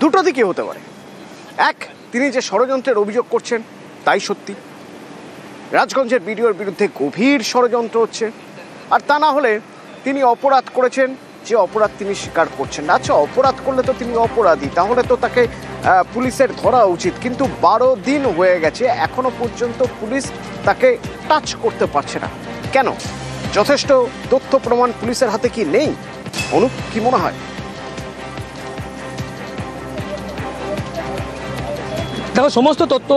দুটো দিকে হতে পারে। এক, তিনি যে ষড়যন্ত্রের অভিযোগ করছেন তাই সত্যি, রাজগঞ্জের বিডিওর বিরুদ্ধে গভীর ষড়যন্ত্র হচ্ছে, আর তা না হলে তিনি অপরাধ করেছেন, যে অপরাধ তিনি স্বীকার করছেন না। আচ্ছা, অপরাধ করলে তো তিনি অপরাধী, তাহলে তো তাকে পুলিশের ধরা উচিত, কিন্তু 12 দিন হয়ে গেছে, এখনো পর্যন্ত পুলিশ তাকে টাচ করতে পারছে না কেন? যথেষ্ট তথ্য প্রমাণ পুলিশের হাতে কি নেই? অনুপ, কি মনে হয়? দেখো, সমস্ত তথ্য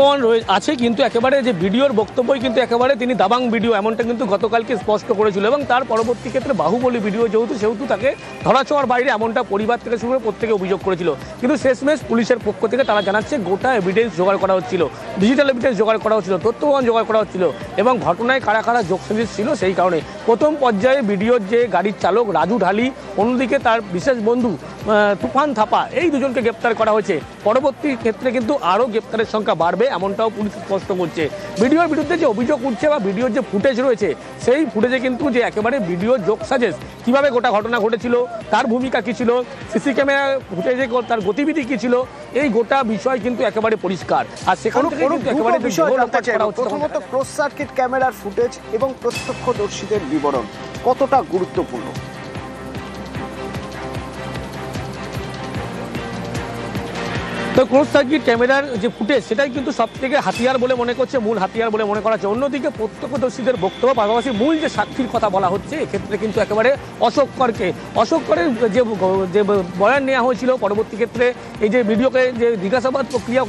আছে, কিন্তু একেবারে যে ভিডিওর বক্তব্যই কিন্তু একেবারে তিনি দাবাং ভিডিও এমনটা কিন্তু গতকালকে স্পষ্ট করেছিল, এবং তার পরবর্তী ক্ষেত্রে বাহুবলী ভিডিও সেহেতু তাকে ধরাছোঁয়ার বাইরে এমনটা পরিবার থেকে শুরু করে প্রত্যেকে অভিযোগ করেছিল। কিন্তু শেষমেশ পুলিশের পক্ষ থেকে তারা জানাচ্ছে গোটা এভিডেন্স জোগাড় করা হচ্ছিল, ডিজিটাল এভিডেন্স জোগাড় করা হচ্ছিল, তথ্য প্রমাণ জোগাড় করা হচ্ছিল, এবং ঘটনায় কারা কারা যোগসাজশ ছিল সেই কারণে প্রথম পর্যায়ে ভিডিওর যে গাড়ির চালক রাজু ঢালি, অন্যদিকে তার বিশেষ বন্ধু তুফান থাপা, এই দুজনকে গ্রেপ্তার করা হয়েছে। পরবর্তী ক্ষেত্রে কিন্তু আরও গ্রেপ্তারের সংখ্যা বাড়বে এমনটাও পুলিশ স্পষ্ট করছে। ভিডিওর বিরুদ্ধে যে অভিযোগ উঠছে বা ভিডিওর যে ফুটেজ রয়েছে, সেই ফুটেজে কিন্তু যে একেবারে ভিডিওর যোগসাজশ, কীভাবে গোটা ঘটনা ঘটেছিল, তার ভূমিকা কী ছিল, সিসি ক্যামেরা ফুটেজে তার গতিবিধি কী ছিল, এই গোটা বিষয় কিন্তু একেবারে পরিষ্কার। আর সেখানে একেবারে প্রথমত ক্লোজ সার্কিট ক্যামেরার ফুটেজ এবং প্রত্যক্ষদর্শীদের বিবরণ কতটা গুরুত্বপূর্ণ? তো ক্লোজ সার্কিট ক্যামেরার যে ফুটেজ, সেটাই কিন্তু সব থেকে হাতিয়ার বলে মনে করছে, মূল হাতিয়ার বলে মনে করা হচ্ছে। অন্যদিকে প্রত্যক্ষদর্শীদের বক্তব্য, পাশাপাশি মূল যে সাক্ষীর কথা বলা হচ্ছে, এক্ষেত্রে কিন্তু একেবারে অশোক করের যে বয়ান নেওয়া হয়েছিল, পরবর্তী ক্ষেত্রে এই যে ভিডিওকে যে জিজ্ঞাসাবাদ প্রক্রিয়া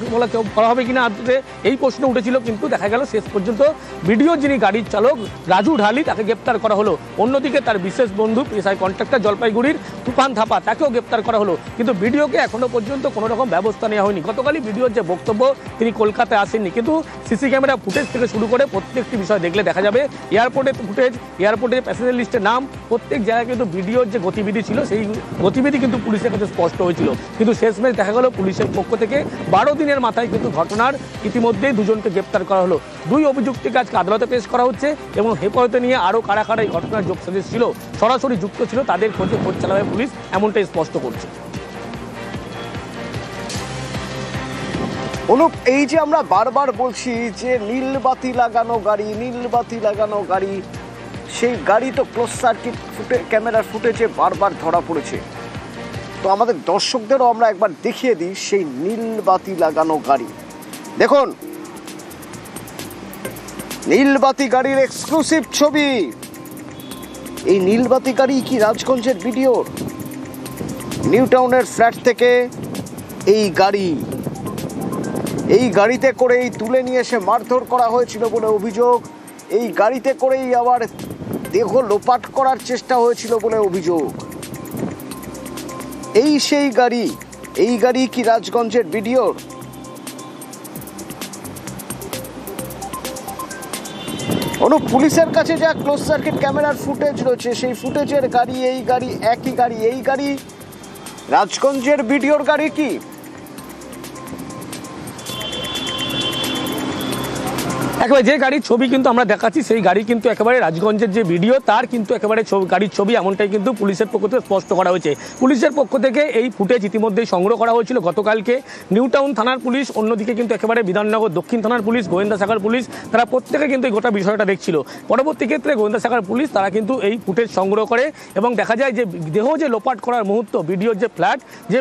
করা হবে কিনা আদতে এই প্রশ্ন উঠেছিল, কিন্তু দেখা গেল শেষ পর্যন্ত ভিডিওর যিনি গাড়ির চালক রাজু ঢালি, তাকে গ্রেপ্তার করা হলো। অন্যদিকে তার বিশেষ বন্ধু পেশাই কন্ট্রাক্টর জলপাইগুড়ির তুফান থাপা, তাকেও গ্রেপ্তার করা হলো। কিন্তু ভিডিওকে এখনো পর্যন্ত কোনো রকম ব্যবস্থা হয়নি। গতকালই ভিডিওর যে বক্তব্য, তিনি কলকাতায় আসেননি, কিন্তু সিসি ক্যামেরা ফুটেজ থেকে শুরু করে প্রত্যেকটি বিষয় দেখলে দেখা যাবে এয়ারপোর্টের ফুটেজ, এয়ারপোর্টের প্যাসেঞ্জার লিস্টের নাম, প্রত্যেক জায়গায় কিন্তু ভিডিওর যে গতিবিধি ছিল, সেই গতিবিধি কিন্তু পুলিশের কাছে স্পষ্ট হয়েছিল। কিন্তু শেষমেশ দেখা গেল পুলিশের পক্ষ থেকে 12 দিনের মাথায় কিন্তু ঘটনার ইতিমধ্যেই দুজনকে গ্রেপ্তার করা হলো। 2 অভিযুক্তকে আজকে আদালতে পেশ করা হচ্ছে, এবং হেফাজতে নিয়ে আরও কারা কারা এই ঘটনার যোগসাজশ ছিল, সরাসরি যুক্ত ছিল, তাদের খোঁজ চালাবে পুলিশ, এমনটাই স্পষ্ট করছে। অনুপ, এই যে আমরা বারবার বলছি যে নীলবাতি লাগানো গাড়ি, সেই গাড়ি তো ক্লোজ সার্কিট ক্যামেরার ফুটেজে বারবার ধরা পড়েছে। তো আমাদের দর্শকদেরও আমরা একবার দেখিয়ে দিই সেই নীলবাতি লাগানো গাড়ি। দেখুন, নীলবাতি গাড়ির এক্সক্লুসিভ ছবি। এই নীলবাতি গাড়ি কি রাজগঞ্জের ভিডিওর? নিউ টাউনের ফ্ল্যাট থেকে এই গাড়িতে করেই তুলে নিয়ে এসে মারধর করা হয়েছিল বলে অভিযোগ। এই গাড়িতে করেই আবার দেহ লোপাট করার চেষ্টা হয়েছিল বলে অভিযোগ। সেই গাড়ি কি রাজগঞ্জের ভিডিওর? অনুপ, পুলিশের কাছে যা ক্লোজ সার্কিট ক্যামেরার ফুটেজ রয়েছে, সেই ফুটেজের গাড়ি একই গাড়ি রাজগঞ্জের ভিডিওর গাড়ি কি? একেবারে যে গাড়ির ছবি কিন্তু আমরা দেখাচ্ছি, সেই গাড়ি কিন্তু একেবারে রাজগঞ্জের যে ভিডিও, তার কিন্তু একেবারে গাড়ির ছবি, এমনটাই কিন্তু পুলিশের পক্ষ থেকে স্পষ্ট করা হয়েছে। পুলিশের পক্ষ থেকে এই ফুটেজ ইতিমধ্যেই সংগ্রহ করা হয়েছিল গতকালকে। নিউ টাউন থানার পুলিশ, অন্যদিকে কিন্তু একেবারে বিধাননগর দক্ষিণ থানার পুলিশ, গোয়েন্দা শাখার পুলিশ, তারা প্রত্যেকে কিন্তু এই গোটা বিষয়টা দেখছিল। পরবর্তী ক্ষেত্রে গোয়েন্দা শাখার পুলিশ তারা কিন্তু এই ফুটেজ সংগ্রহ করে, এবং দেখা যায় যে দেহ যে লোপাট করার মুহূর্ত, ভিডিওর যে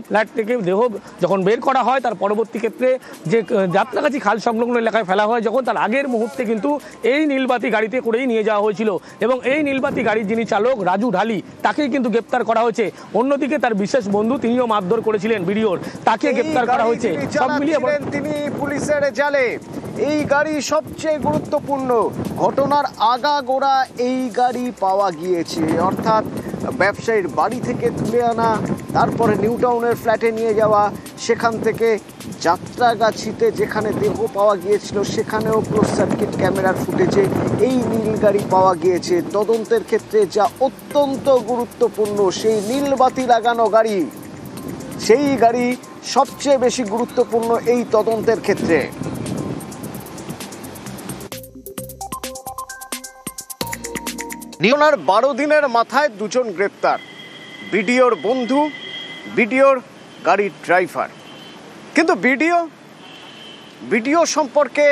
ফ্ল্যাট থেকে দেহ যখন বের করা হয়, তার পরবর্তী ক্ষেত্রে যে যাত্রাগাছি খাল সংলগ্ন এলাকায় ফেলা হয়, যখন তার আগের মুহূর্তে কিন্তু এই নীলবাতি গাড়িতে করেই নিয়ে যাওয়া হয়েছিল, এবং এই নীলবাতি গাড়ির যিনি চালক রাজু ঢালি, তাকেই কিন্তু গ্রেপ্তার করা হয়েছে। অন্যদিকে তার বিশেষ বন্ধু, তিনিও মারধর করেছিলেন ভিডিওর, তাকে গ্রেপ্তার করা হয়েছে। সব মিলিয়ে তিনি পুলিশের জালে। এই গাড়ি সবচেয়ে গুরুত্বপূর্ণ। ঘটনার আগাগোড়া এই গাড়ি পাওয়া গিয়েছে, অর্থাৎ ব্যবসায়ীর বাড়ি থেকে তুলে আনা, তারপরে নিউ টাউনের ফ্ল্যাটে নিয়ে যাওয়া, সেখান থেকে যাত্রাগাছিতে যেখানে দেহ পাওয়া গিয়েছিল সেখানেও ক্লোজ সার্কিট ক্যামেরার ফুটেজে এই নীল গাড়ি পাওয়া গিয়েছে। তদন্তের ক্ষেত্রে যা অত্যন্ত গুরুত্বপূর্ণ, সেই নীলবাতি লাগানো গাড়ি, সেই গাড়ি সবচেয়ে বেশি গুরুত্বপূর্ণ এই তদন্তের ক্ষেত্রে। নিউটাউনের 12 দিনের মাথায় 2 জন গ্রেপ্তার, ভিডিওর বন্ধু, ভিডিওর গাড়ির ড্রাইভার। কিন্তু ভিডিও সম্পর্কে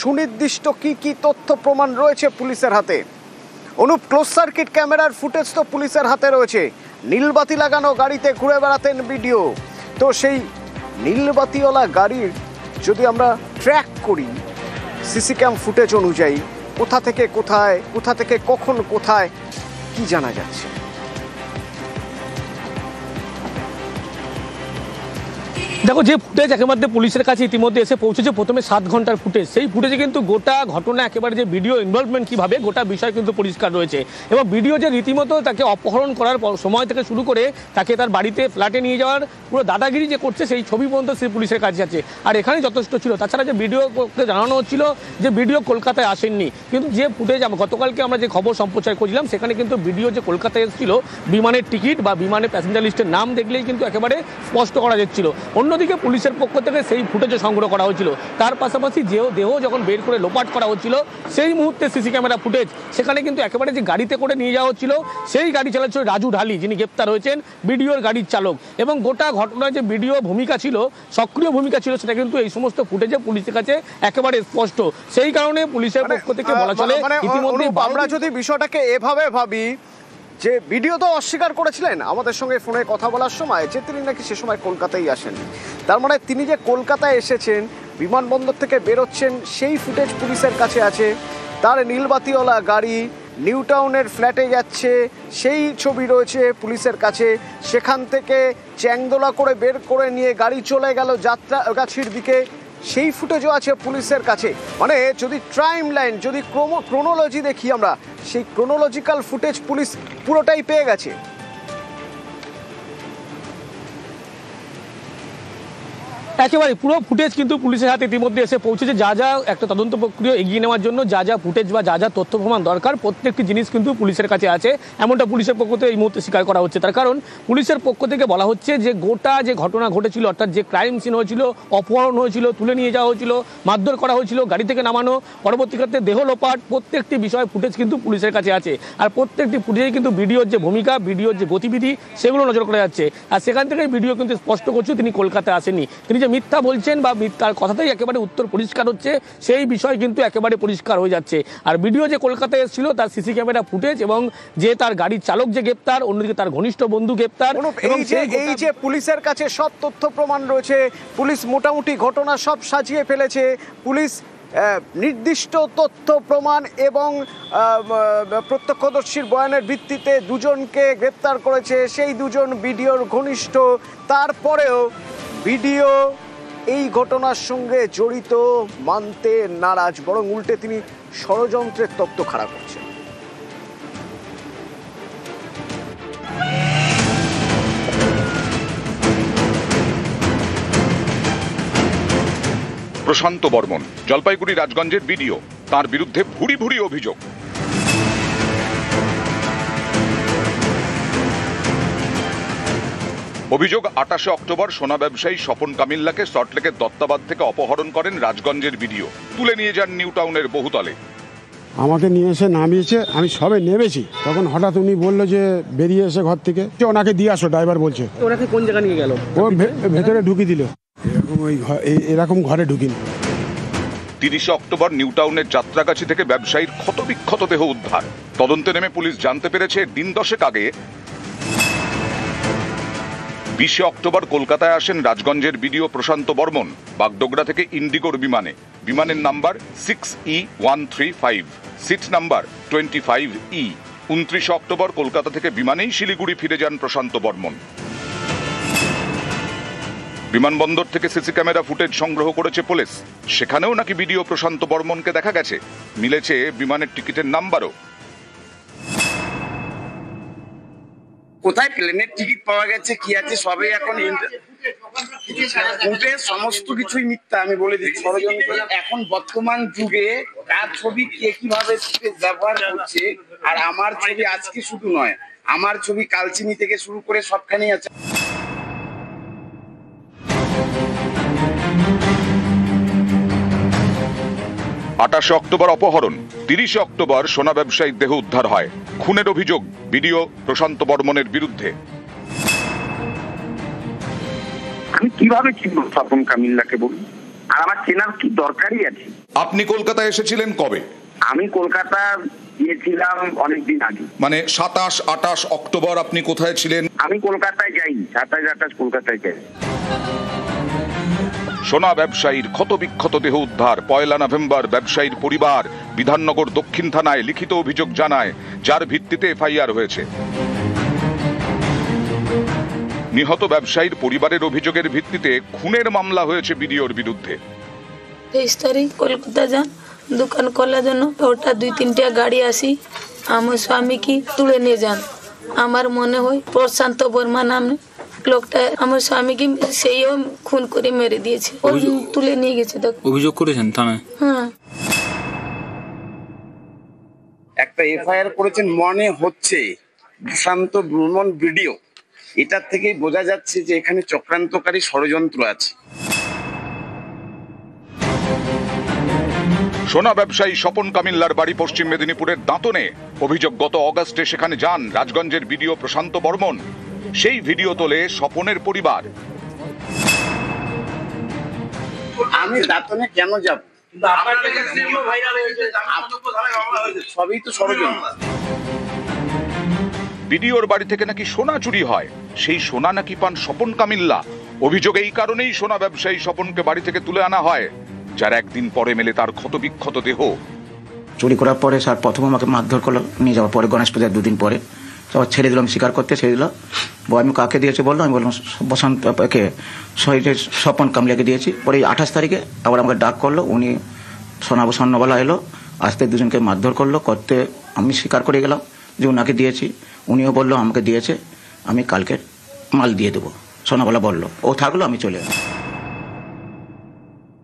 সুনির্দিষ্ট কি কি তথ্য প্রমাণ রয়েছে পুলিশের হাতে? অনুপ, ক্লোজ সার্কিট ক্যামেরার ফুটেজ তো পুলিশের হাতে রয়েছে। নীলবাতি লাগানো গাড়িতে ঘুরে বেড়াতেন ভিডিও। তো সেই নীলবাতিওয়ালা গাড়ির যদি আমরা ট্র্যাক করি সিসি ক্যাম ফুটেজ অনুযায়ী, কোথা থেকে কোথায়, কোথা থেকে কখন কোথায়, কি জানা যাচ্ছে? দেখো, যে ফুটেজ একেবারে পুলিশের কাছে ইতিমধ্যে এসে পৌঁছেছে, প্রথমে 7 ঘন্টার ফুটেজ, সেই ফুটেজে কিন্তু গোটা ঘটনা একেবারে যে ভিডিও ইনভলভমেন্ট কীভাবে গোটা বিষয় কিন্তু পরিষ্কার রয়েছে। এবং ভিডিও যে রীতিমতো তাকে অপহরণ করার সময় থেকে শুরু করে তাকে তার বাড়িতে ফ্ল্যাটে নিয়ে যাওয়ার পুরো দাদাগিরি যে করছে সেই ছবি পর্যন্ত সেই পুলিশের কাছে আছে। আর এখানে যথেষ্ট ছিল। তাছাড়া যে ভিডিওকে জানানো হচ্ছিল যে ভিডিও কলকাতায় আসেননি, কিন্তু যে ফুটেজ গতকালকে আমরা যে খবর সম্প্রচার করেছিলাম সেখানে কিন্তু ভিডিও যে কলকাতায় এসেছিল, বিমানের টিকিট বা বিমানের প্যাসেঞ্জার লিস্টের নাম দেখলেই কিন্তু একেবারে স্পষ্ট করা যাচ্ছিল। অন্যদিকে পুলিশের পক্ষ থেকে সেই ফুটেজও সংগ্রহ করা হয়েছিল। তার পাশাপাশি দেহ যখন বের করে লোপাট করা হচ্ছিল সেই মুহূর্তে সিসি ক্যামেরা ফুটেজ, সেখানে কিন্তু একেবারে যে গাড়িতে করে নিয়ে যাওয়া হচ্ছিল সেই গাড়ি চালাচ্ছিল রাজু ঢালি, যিনি গ্রেপ্তার হয়েছেন, ভিডিওর গাড়ির চালক। এবং গোটা ঘটনায় যে ভিডিও ভূমিকা ছিল, সক্রিয় ভূমিকা ছিল, সেটা কিন্তু এই সমস্ত ফুটেজে পুলিশের কাছে একেবারে স্পষ্ট। সেই কারণে পুলিশের পক্ষ থেকে বলা চলে ইতিমধ্যে আমরা যদি বিষয়টাকে এভাবে ভাবি যে ভিডিও তো অস্বীকার করেছিলেন আমাদের সঙ্গে ফোনে কথা বলার সময় যে তিনি নাকি সে সময় কলকাতায় আসেন। তার মানে তিনি যে কলকাতায় এসেছেন, বিমানবন্দর থেকে বেরোচ্ছেন, সেই ফুটেজ পুলিশের কাছে আছে। তার নীলবাতিওয়ালা গাড়ি নিউ টাউনের ফ্ল্যাটে যাচ্ছে, সেই ছবি রয়েছে পুলিশের কাছে। সেখান থেকে চ্যাংদোলা করে বের করে নিয়ে গাড়ি চলে গেল যাত্রাগাছির দিকে, সেই ফুটেজও আছে পুলিশের কাছে। মানে যদি টাইম লাইন, যদি ক্রোনোলজি দেখি আমরা, সেই ক্রোনোলজিক্যাল ফুটেজ পুলিশ পুরোটাই পেয়ে গেছে। একেবারে পুরো ফুটেজ কিন্তু পুলিশের হাতে ইতিমধ্যে এসে পৌঁছেছে। যা যা একটা তদন্ত প্রক্রিয়া এগিয়ে নেওয়ার জন্য যা যা ফুটেজ বা যা যা তথ্য প্রমাণ দরকার, প্রত্যেকটি জিনিস কিন্তু পুলিশের কাছে আছে, এমনটা পুলিশের পক্ষ থেকে এই মুহূর্তে স্বীকার করা হচ্ছে। তার কারণ পুলিশের পক্ষ থেকে বলা হচ্ছে যে গোটা যে ঘটনা ঘটেছিল, অর্থাৎ যে ক্রাইম সিন হয়েছিল, অপহরণ হয়েছিল, তুলে নিয়ে যাওয়া হয়েছিল, মারধর করা হয়েছিল, গাড়ি থেকে নামানো, পরবর্তীকালে দেহ লোপাট, প্রত্যেকটি বিষয় ফুটেজ কিন্তু পুলিশের কাছে আছে। আর প্রত্যেকটি ফুটেজে কিন্তু ভিডিওর যে ভূমিকা, ভিডিওর যে গতিবিধি, সেগুলো নজর করা যাচ্ছে। আর সেখান থেকে ভিডিও কিন্তু স্পষ্ট করছে তিনি কলকাতায় আসেননি। তিনি যে মিথ্যা বলছেন বা তার কথাতেই একেবারে উত্তর পরিষ্কার হচ্ছে, সেই বিষয় কিন্তু একেবারে পরিষ্কার হয়ে যাচ্ছে। আর ভিডিও যে কলকাতায় এসেছিল তার সিসি ক্যামেরা ফুটেজ এবং যে তার গাড়ির চালক যে গ্রেপ্তার, অন্যদিকে তার ঘনিষ্ঠ বন্ধু গ্রেপ্তার। এবং এই যে পুলিশের কাছে সব তথ্য প্রমাণ রয়েছে, পুলিশ মোটামুটি ঘটনা সব সাজিয়ে ফেলেছে। পুলিশ নির্দিষ্ট তথ্য প্রমাণ এবং প্রত্যক্ষদর্শীর বয়ানের ভিত্তিতে দুজনকে গ্রেপ্তার করেছে, সেই দুজন ভিডিওর ঘনিষ্ঠ। তারপরেও ভিডিও এই ঘটনার সঙ্গে জড়িত মানতে নারাজ, বরং উল্টে তিনি ষড়যন্ত্রের তত্ত্ব খাড়া করছেন। প্রশান্ত বর্মন, জলপাইগুড়ি রাজগঞ্জের ভিডিও, তার বিরুদ্ধে ভুরি ভুরি অভিযোগ। অভিযোগ 28 অক্টোবর সোনা ব্যবসায়ী স্বপন কামিল্লাকে সল্টলেকের দত্তাবাদ থেকে অপহরণ করেন রাজগঞ্জের ভিডিও, তুলে নিয়ে যান নিউ টাউনের বহুতলে। আমাকে নিয়ে এসে নামিয়েছে, আমি সবে নেমেছি, তখন হঠাৎ উনি বললো যে বেরিয়ে এসে ঘর থেকে ওনাকে দিয়ে আসো, ড্রাইভার বলছে। ওনাকে কোন জায়গা নিয়ে গেল? ও ভেতরে ঢুকিয়ে দিল, এরকম ঘরে ঢুকিনি। 30 অক্টোবর নিউ টাউনের যাত্রাগাছি থেকে ব্যবসায়ীর ক্ষতবিক্ষত দেহ উদ্ধার। তদন্তে নেমে পুলিশ জানতে পেরেছে দিন 10 আগে 20 অক্টোবর কলকাতায় আসেন রাজগঞ্জের ভিডিও প্রশান্ত বর্মন, বাগডোগরা থেকে ইন্ডিগোর বিমানে। বিমানের number 6E135, seat number 25E। 29 October Kolkata থেকে বিমানেই শিলিগুড়ি ফিরে যান প্রশান্ত বর্মন। বিমানবন্দর থেকে সিসি ক্যামেরা ফুটেজ সংগ্রহ করেছে পুলিশ, সেখানেও নাকি ভিডিও প্রশান্ত বর্মনকে দেখা গেছে। মিলেছে বিমানের টিকিটের নাম্বারও। কোথায় প্লেনের টিকিট পাওয়া গেছে, কি আছে, সবই এখন সমস্ত কিছুই মিথ্যা। আমি বলে দিচ্ছি, ষড়যন্ত্র। এখন বর্তমান যুগে কার ছবি কে কিভাবে ব্যবহার করছে, আর আমার ছবি আজকে শুধু নয়, আমার ছবি কালচিনি থেকে শুরু করে সবখানেই আছে। 28 অক্টোবর অপহরণ, 30 অক্টোবর সোনা ব্যবসায়ীর দেহ উদ্ধার হয়। খুনের অভিযোগ ভিডিও প্রশান্ত বর্মনের বিরুদ্ধে। আমি কিভাবে চিনবো স্বপন কামিল্লাকে বলুন? আর আমার চেনার কি দরকারই আছে? আপনি কলকাতায় এসেছিলেন কবে? আমি কলকাতা গিয়েছিলাম অনেকদিন আগে, মানে 27-28 অক্টোবর আপনি কোথায় ছিলেন? আমি কলকাতায় যাইনি, 27-28 কলকাতায় যাই। সোনা ব্যবসায়ীর ক্ষতবিক্ষত দেহ উদ্ধার। 1 নভেম্বর ব্যবসায়ীর পরিবার বিধাননগর দক্ষিণ থানায় লিখিত অভিযোগ জানায়, যার ভিত্তিতে এফআইআর হয়েছে। নিহত ব্যবসায়ীর পরিবারের অভিযোগের ভিত্তিতে খুনের মামলা হয়েছে বিডিওর বিরুদ্ধে। 23 তারিখ কলকাতা যান দোকান খোলার জন্য, ওটা 2-3টা গাড়ি আসি আমার স্বামীকে তুলে নিয়ে যান। আমার মনে হয় প্রশান্ত বর্মা নামে লোকটা আমার স্বামীকে সেইও খুন করে মেরে দিয়েছে, ও তুলে নিয়ে গেছে। অভিযোগ করেছেন থানায়? হ্যাঁ, একটা এফআইআর করেছেন মনে হচ্ছে প্রশান্ত বর্মন ভিডিও। এটার থেকেই বোঝা যাচ্ছে যে এখানে চক্রান্তকারী ষড়যন্ত্র আছে। সোনা ব্যবসায়ী স্বপন কামিল্লার বাড়ি পশ্চিম মেদিনীপুরের দাঁতনে। অভিযোগ, গত অগাস্টে সেখানে যান রাজগঞ্জের বিডিও প্রশান্ত বর্মন। সেই ভিডিও তোলে স্বপনের পরিবার। আমি দাঁতনে কেন যাব? সবই তো ষড়যন্ত্র। বিডিওর বাড়ি থেকে নাকি সোনা চুরি হয়, সেই সোনা নাকি পান স্বপন কামিল্লা। অভিযোগ, এই কারণেই সোনা ব্যবসায়ী স্বপনকে বাড়ি থেকে তুলে আনা হয়, যার একদিন পরে মেলে তার ক্ষতবিক্ষত দেহ। চুরি করার পরে স্যার প্রথমে আমাকে মারধর করলো, নিয়ে যাওয়ার পরে গণেশ পূজার 2 দিন পরে আবার ছেড়ে দিলাম, স্বীকার করতে ছেড়ে দিল। আমি কাকে দিয়েছি বললো, আমি বললাম বসন্তকে শহীদের স্বপন কামলিয়াকে দিয়েছি। পরে 28 তারিখে আবার আমাকে ডাক করলো, উনি স্বর্ণবালা এলো, আসতে 2জনকে মারধর করলো, করতে আমি স্বীকার করে গেলাম যে ওনাকে দিয়েছি। উনিও বললো আমাকে দিয়েছে, আমি কালকে মাল দিয়ে দেবো, সোনাবালা বললো। ও থাকলো, আমি চলে এলাম।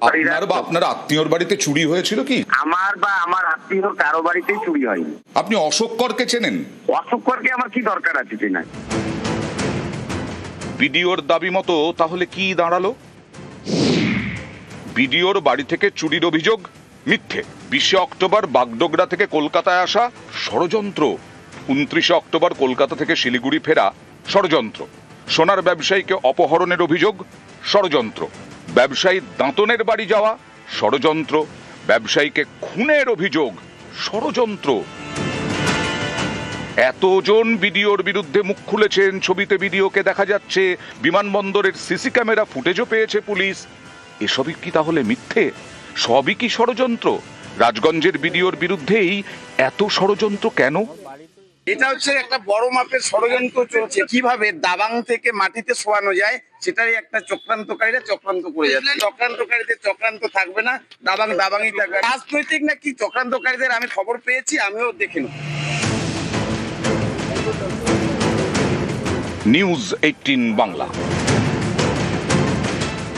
আপনার বা আপনার আত্মীয়র বাড়িতে চুরি হয়েছিল কি? আমার বা আমার আত্মীয় কারো বাড়িতেই চুরি হয়নি। আপনি অশোক করকে চেনেন? অশোক করকে আমার কি দরকার আছে চেনার? বিডিওর দাবি মতো তাহলে কি দাঁড়ালো? বিডিওর বাড়ি থেকে চুরির অভিযোগ মিথ্যে। 20 অক্টোবর বাগডোগরা থেকে কলকাতায় আসা ষড়যন্ত্র। 29 অক্টোবর কলকাতা থেকে শিলিগুড়ি ফেরা ষড়যন্ত্র। সোনার ব্যবসায়ীকে অপহরণের অভিযোগ ষড়যন্ত্র। ব্যবসায়ী দাঁতনের বাড়ি যাওয়া ষড়যন্ত্র। ব্যবসায়ীকে খুনের অভিযোগ ষড়যন্ত্র। এতজন বিডিওর বিরুদ্ধে মুখ খুলেছেন, ছবিতে বিডিওকে দেখা যাচ্ছে, বিমানবন্দরের সিসি ক্যামেরা ফুটেজও পেয়েছে পুলিশ। এসবই কি তাহলে মিথ্যে? সবই কি ষড়যন্ত্র? রাজগঞ্জের বিডিওর বিরুদ্ধেই এত ষড়যন্ত্র কেন? এটা হচ্ছে একটা বড় মাপের ষড়যন্ত্র চলছে, কিভাবে দাবাং থেকে মাটিতে শোয়ানো যায় সেটারই একটা চক্রান্তকারীরা চক্রান্ত করে যাচ্ছে। চক্রান্তকারীদের চক্রান্ত থাকবে না, দাবাংই থাকবে। রাজনৈতিক না কি চক্রান্তকারীদের আমি খবর পেয়েছি, আমিও দেখে নেব। নিউজ 18 বাংলা।